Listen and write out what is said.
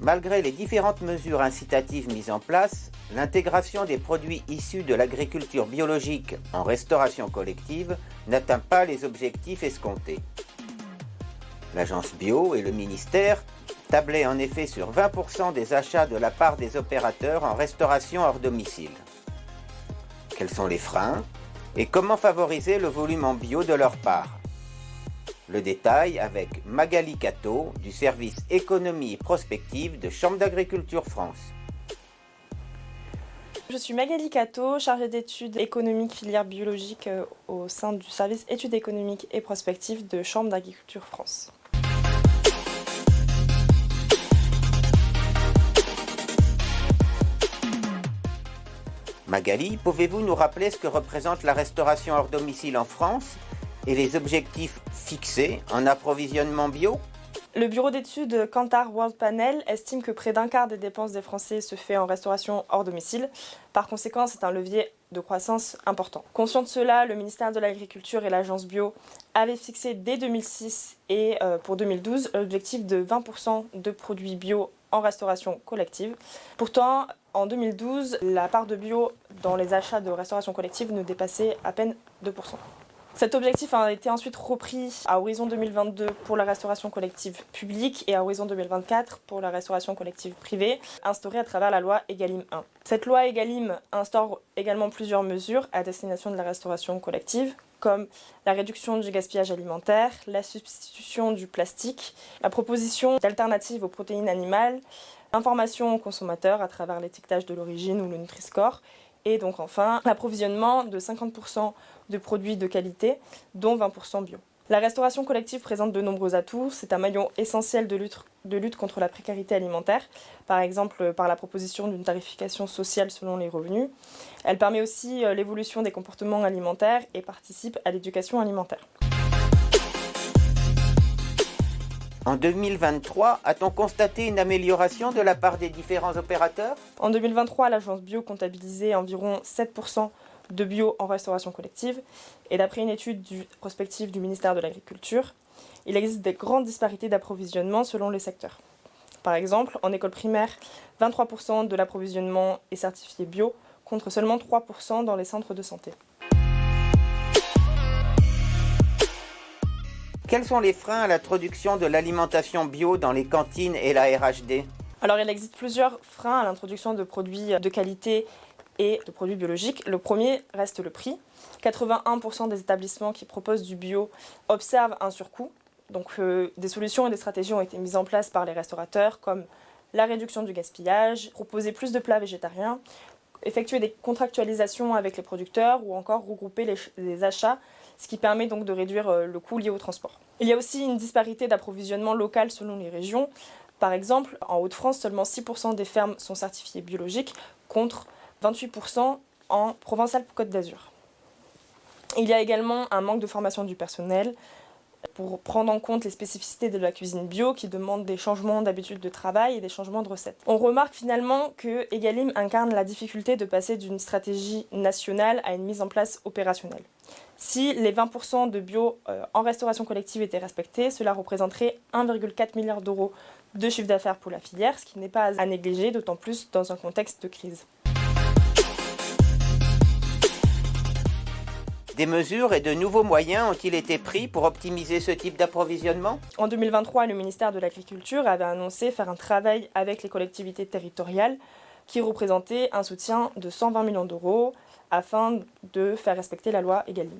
Malgré les différentes mesures incitatives mises en place, l'intégration des produits issus de l'agriculture biologique en restauration collective n'atteint pas les objectifs escomptés. L'agence bio et le ministère tablaient en effet sur 20% des achats de la part des opérateurs en restauration hors domicile. Quels sont les freins et comment favoriser le volume en bio de leur part? Le détail avec Magali Cato du service économie et prospective de Chambre d'Agriculture France. Je suis Magali Cato, chargée d'études économiques filière biologique au sein du service études économiques et prospectives de Chambre d'Agriculture France. Magali, pouvez-vous nous rappeler ce que représente la restauration hors domicile en France et les objectifs fixés en approvisionnement bio? Le bureau d'études Kantar World Panel estime que près d'un quart des dépenses des Français se fait en restauration hors domicile. Par conséquent, c'est un levier de croissance important. Conscient de cela, le ministère de l'Agriculture et l'Agence Bio avaient fixé dès 2006 et pour 2012 l'objectif de 20% de produits bio en restauration collective. Pourtant, en 2012, la part de bio dans les achats de restauration collective ne dépassait à peine 2%. Cet objectif a été ensuite repris à horizon 2022 pour la restauration collective publique et à horizon 2024 pour la restauration collective privée, instaurée à travers la loi Egalim 1. Cette loi Egalim instaure également plusieurs mesures à destination de la restauration collective, comme la réduction du gaspillage alimentaire, la substitution du plastique, la proposition d'alternatives aux protéines animales, l'information aux consommateurs à travers l'étiquetage de l'origine ou le Nutri-Score, et donc enfin l'approvisionnement de 50% de produits de qualité, dont 20% bio. La restauration collective présente de nombreux atouts. C'est un maillon essentiel de lutte contre la précarité alimentaire, par exemple par la proposition d'une tarification sociale selon les revenus. Elle permet aussi l'évolution des comportements alimentaires et participe à l'éducation alimentaire. En 2023, a-t-on constaté une amélioration de la part des différents opérateurs? En 2023, l'agence bio comptabilisait environ 7% de bio en restauration collective. Et d'après une étude prospective du ministère de l'Agriculture, il existe des grandes disparités d'approvisionnement selon les secteurs. Par exemple, en école primaire, 23% de l'approvisionnement est certifié bio, contre seulement 3% dans les centres de santé. Quels sont les freins à l'introduction de l'alimentation bio dans les cantines et la RHD? Alors, il existe plusieurs freins à l'introduction de produits de qualité et de produits biologiques. Le premier reste le prix. 81% des établissements qui proposent du bio observent un surcoût. Donc des solutions et des stratégies ont été mises en place par les restaurateurs, comme la réduction du gaspillage, proposer plus de plats végétariens, effectuer des contractualisations avec les producteurs ou encore regrouper les achats, ce qui permet donc de réduire le coût lié au transport. Il y a aussi une disparité d'approvisionnement local selon les régions. Par exemple, en Hauts-de-France, seulement 6% des fermes sont certifiées biologiques, contre 28% en Provence-Alpes-Côte d'Azur. Il y a également un manque de formation du personnel pour prendre en compte les spécificités de la cuisine bio qui demandent des changements d'habitude de travail et des changements de recettes. On remarque finalement que Egalim incarne la difficulté de passer d'une stratégie nationale à une mise en place opérationnelle. Si les 20% de bio en restauration collective étaient respectés, cela représenterait 1,4 milliard d'euros de chiffre d'affaires pour la filière, ce qui n'est pas à négliger, d'autant plus dans un contexte de crise. Des mesures et de nouveaux moyens ont-ils été pris pour optimiser ce type d'approvisionnement? En 2023, le ministère de l'Agriculture avait annoncé faire un travail avec les collectivités territoriales qui représentait un soutien de 120 millions d'euros afin de faire respecter la loi Egalim.